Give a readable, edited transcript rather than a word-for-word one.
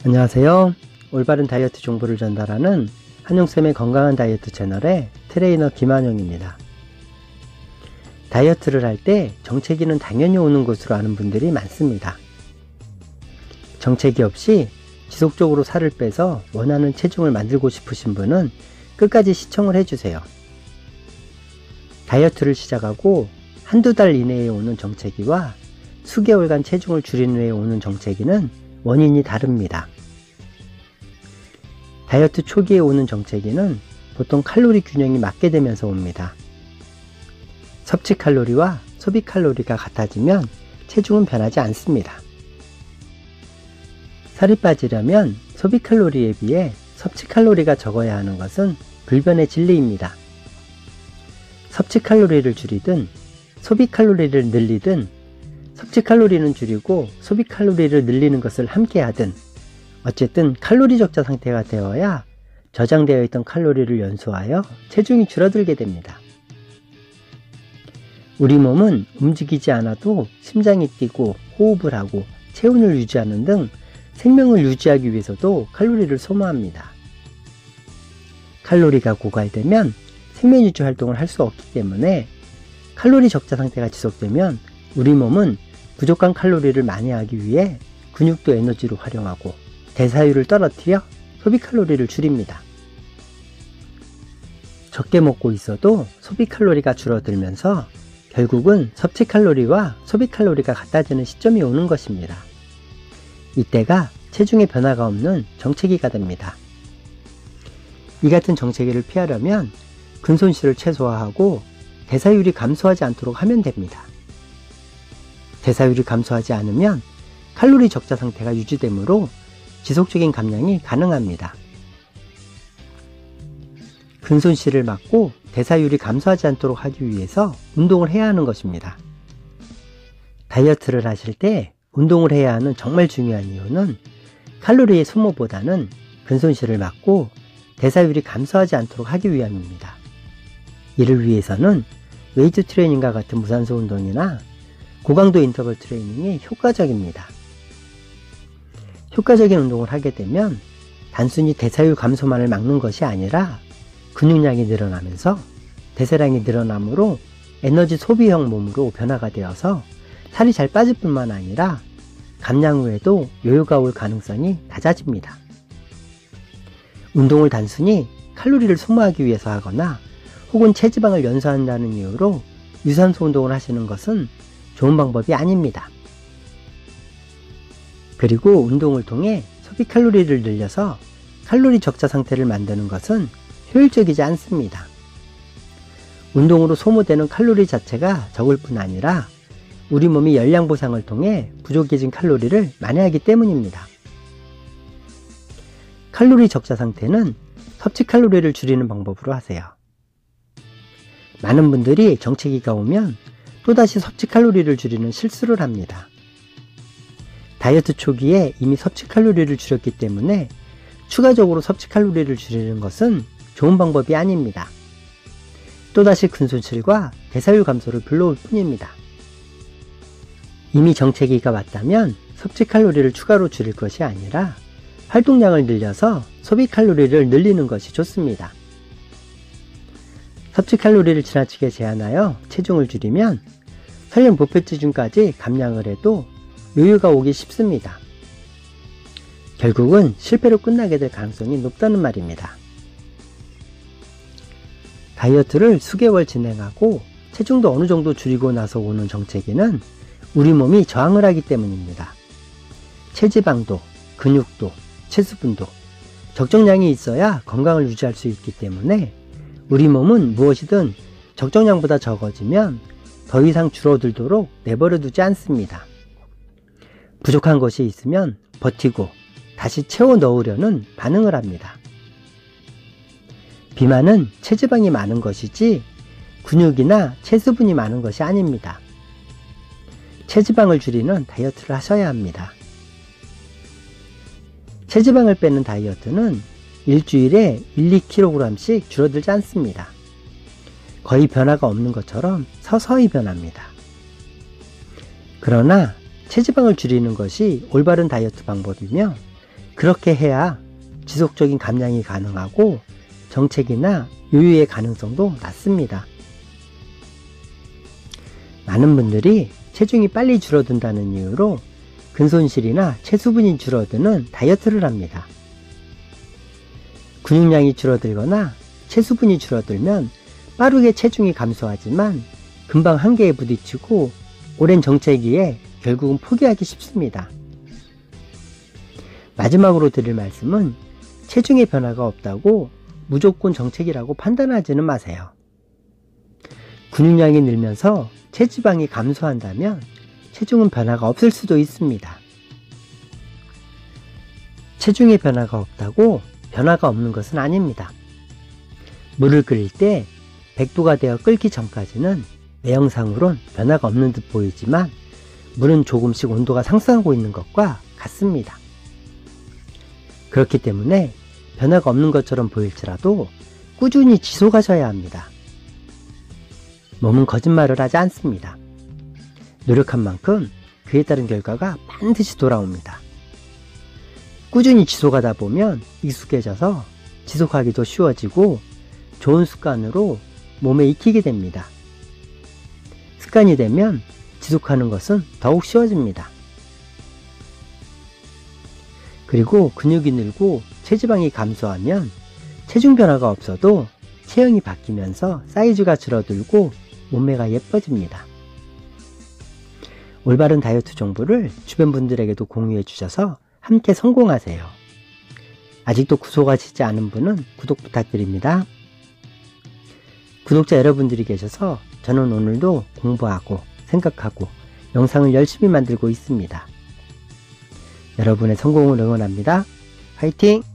안녕하세요. 올바른 다이어트 정보를 전달하는 한용쌤의 건강한 다이어트 채널의 트레이너 김한용입니다. 다이어트를 할 때 정체기는 당연히 오는 것으로 아는 분들이 많습니다. 정체기 없이 지속적으로 살을 빼서 원하는 체중을 만들고 싶으신 분은 끝까지 시청을 해주세요. 다이어트를 시작하고 한두 달 이내에 오는 정체기와 수개월간 체중을 줄인 후에 오는 정체기는 원인이 다릅니다. 다이어트 초기에 오는 정체기는 보통 칼로리 균형이 맞게 되면서 옵니다. 섭취 칼로리와 소비 칼로리가 같아지면 체중은 변하지 않습니다. 살이 빠지려면 소비 칼로리에 비해 섭취 칼로리가 적어야 하는 것은 불변의 진리입니다. 섭취 칼로리를 줄이든 소비 칼로리를 늘리든 섭취 칼로리는 줄이고 소비 칼로리를 늘리는 것을 함께 하든 어쨌든 칼로리 적자 상태가 되어야 저장되어 있던 칼로리를 연소하여 체중이 줄어들게 됩니다. 우리 몸은 움직이지 않아도 심장이 뛰고 호흡을 하고 체온을 유지하는 등 생명을 유지하기 위해서도 칼로리를 소모합니다. 칼로리가 고갈되면 생명 유지 활동을 할 수 없기 때문에 칼로리 적자 상태가 지속되면 우리 몸은 부족한 칼로리를 만회하기 위해 근육도 에너지로 활용하고 대사율을 떨어뜨려 소비 칼로리를 줄입니다. 적게 먹고 있어도 소비 칼로리가 줄어들면서 결국은 섭취 칼로리와 소비 칼로리가 같아지는 시점이 오는 것입니다. 이때가 체중의 변화가 없는 정체기가 됩니다. 이 같은 정체기를 피하려면 근손실을 최소화하고 대사율이 감소하지 않도록 하면 됩니다. 대사율이 감소하지 않으면 칼로리 적자 상태가 유지되므로 지속적인 감량이 가능합니다. 근손실을 막고 대사율이 감소하지 않도록 하기 위해서 운동을 해야 하는 것입니다. 다이어트를 하실 때 운동을 해야 하는 정말 중요한 이유는 칼로리의 소모보다는 근손실을 막고 대사율이 감소하지 않도록 하기 위함입니다. 이를 위해서는 웨이트 트레이닝과 같은 무산소 운동이나 고강도 인터벌 트레이닝이 효과적입니다. 효과적인 운동을 하게 되면 단순히 대사율 감소만을 막는 것이 아니라 근육량이 늘어나면서 대사량이 늘어나므로 에너지 소비형 몸으로 변화가 되어서 살이 잘 빠질 뿐만 아니라 감량 후에도 요요가 올 가능성이 낮아집니다. 운동을 단순히 칼로리를 소모하기 위해서 하거나 혹은 체지방을 연소한다는 이유로 유산소 운동을 하시는 것은 좋은 방법이 아닙니다. 그리고 운동을 통해 소비 칼로리를 늘려서 칼로리 적자 상태를 만드는 것은 효율적이지 않습니다. 운동으로 소모되는 칼로리 자체가 적을 뿐 아니라 우리 몸이 열량 보상을 통해 부족해진 칼로리를 만회하기 때문입니다. 칼로리 적자 상태는 섭취 칼로리를 줄이는 방법으로 하세요. 많은 분들이 정체기가 오면 또다시 섭취 칼로리를 줄이는 실수를 합니다. 다이어트 초기에 이미 섭취 칼로리를 줄였기 때문에 추가적으로 섭취 칼로리를 줄이는 것은 좋은 방법이 아닙니다. 또다시 근손실과 대사율 감소를 불러올 뿐입니다. 이미 정체기가 왔다면 섭취 칼로리를 추가로 줄일 것이 아니라 활동량을 늘려서 소비 칼로리를 늘리는 것이 좋습니다. 섭취 칼로리를 지나치게 제한하여 체중을 줄이면 설령 목표 체중까지 감량을 해도 요요가 오기 쉽습니다. 결국은 실패로 끝나게 될 가능성이 높다는 말입니다. 다이어트를 수개월 진행하고 체중도 어느 정도 줄이고 나서 오는 정체기는 우리 몸이 저항을 하기 때문입니다. 체지방도, 근육도, 체수분도 적정량이 있어야 건강을 유지할 수 있기 때문에 우리 몸은 무엇이든 적정량보다 적어지면 더 이상 줄어들도록 내버려 두지 않습니다. 부족한 것이 있으면 버티고 다시 채워 넣으려는 반응을 합니다. 비만은 체지방이 많은 것이지 근육이나 체수분이 많은 것이 아닙니다. 체지방을 줄이는 다이어트를 하셔야 합니다. 체지방을 빼는 다이어트는 일주일에 1-2kg씩 줄어들지 않습니다. 거의 변화가 없는 것처럼 서서히 변합니다. 그러나 체지방을 줄이는 것이 올바른 다이어트 방법이며 그렇게 해야 지속적인 감량이 가능하고 정체기나 요요의 가능성도 낮습니다. 많은 분들이 체중이 빨리 줄어든다는 이유로 근손실이나 체수분이 줄어드는 다이어트를 합니다. 근육량이 줄어들거나 체수분이 줄어들면 빠르게 체중이 감소하지만 금방 한계에 부딪히고 오랜 정체기에 결국은 포기하기 쉽습니다. 마지막으로 드릴 말씀은 체중의 변화가 없다고 무조건 정체기라고 판단하지는 마세요. 근육량이 늘면서 체지방이 감소한다면 체중은 변화가 없을 수도 있습니다. 체중의 변화가 없다고 변화가 없는 것은 아닙니다. 물을 끓일 때 100도가 되어 끓기 전까지는 외형상으론 변화가 없는 듯 보이지만 물은 조금씩 온도가 상승하고 있는 것과 같습니다. 그렇기 때문에 변화가 없는 것처럼 보일지라도 꾸준히 지속하셔야 합니다. 몸은 거짓말을 하지 않습니다. 노력한 만큼 그에 따른 결과가 반드시 돌아옵니다. 꾸준히 지속하다 보면 익숙해져서 지속하기도 쉬워지고 좋은 습관으로 몸에 익히게 됩니다. 습관이 되면 지속하는 것은 더욱 쉬워집니다. 그리고 근육이 늘고 체지방이 감소하면 체중 변화가 없어도 체형이 바뀌면서 사이즈가 줄어들고 몸매가 예뻐집니다. 올바른 다이어트 정보를 주변 분들에게도 공유해 주셔서 함께 성공하세요. 아직도 구독하시지 않은 분은 구독 부탁드립니다. 구독자 여러분들이 계셔서 저는 오늘도 공부하고 생각하고 영상을 열심히 만들고 있습니다. 여러분의 성공을 응원합니다. 화이팅!